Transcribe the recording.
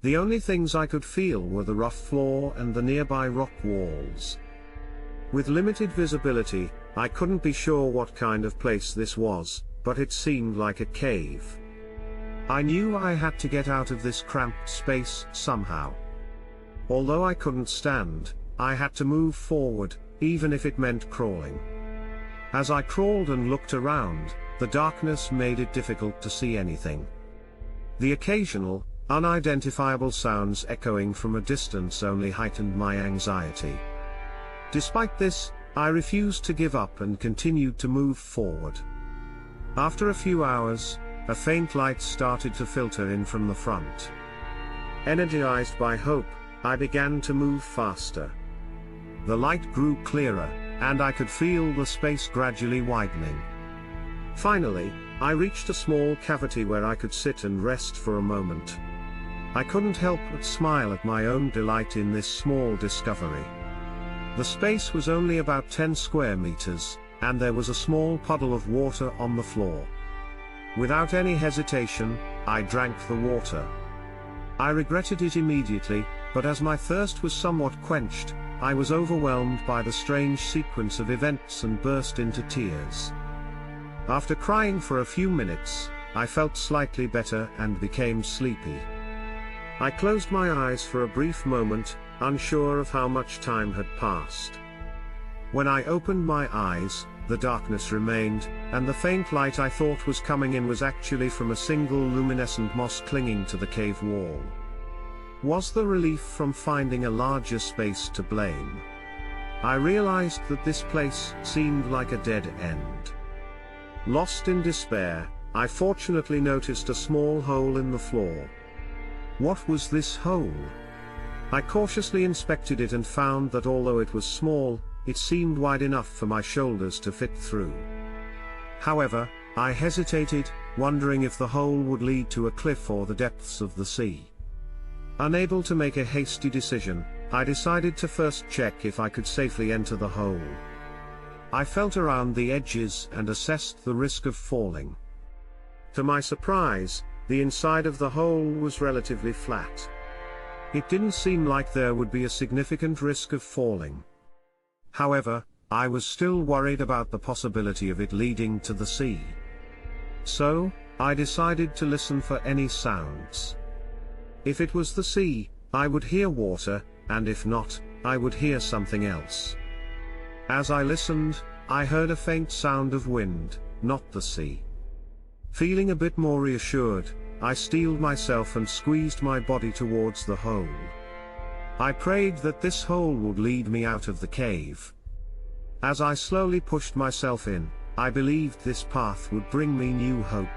The only things I could feel were the rough floor and the nearby rock walls. With limited visibility, I couldn't be sure what kind of place this was, but it seemed like a cave. I knew I had to get out of this cramped space somehow. Although I couldn't stand, I had to move forward, even if it meant crawling. As I crawled and looked around, the darkness made it difficult to see anything. The occasional, unidentifiable sounds echoing from a distance only heightened my anxiety. Despite this, I refused to give up and continued to move forward. After a few hours, a faint light started to filter in from the front. Energized by hope, I began to move faster. The light grew clearer, and I could feel the space gradually widening. Finally, I reached a small cavity where I could sit and rest for a moment. I couldn't help but smile at my own delight in this small discovery. The space was only about 10 square meters, and there was a small puddle of water on the floor. Without any hesitation, I drank the water. I regretted it immediately, but as my thirst was somewhat quenched, I was overwhelmed by the strange sequence of events and burst into tears. After crying for a few minutes, I felt slightly better and became sleepy. I closed my eyes for a brief moment, unsure of how much time had passed. When I opened my eyes, the darkness remained, and the faint light I thought was coming in was actually from a single luminescent moss clinging to the cave wall. Was the relief from finding a larger space to blame? I realized that this place seemed like a dead end. Lost in despair, I fortunately noticed a small hole in the floor. What was this hole? I cautiously inspected it and found that although it was small, it seemed wide enough for my shoulders to fit through. However, I hesitated, wondering if the hole would lead to a cliff or the depths of the sea. Unable to make a hasty decision, I decided to first check if I could safely enter the hole. I felt around the edges and assessed the risk of falling. To my surprise, the inside of the hole was relatively flat. It didn't seem like there would be a significant risk of falling. However, I was still worried about the possibility of it leading to the sea. So, I decided to listen for any sounds. If it was the sea, I would hear water, and if not, I would hear something else. As I listened, I heard a faint sound of wind, not the sea. Feeling a bit more reassured, I steeled myself and squeezed my body towards the hole. I prayed that this hole would lead me out of the cave. As I slowly pushed myself in, I believed this path would bring me new hope.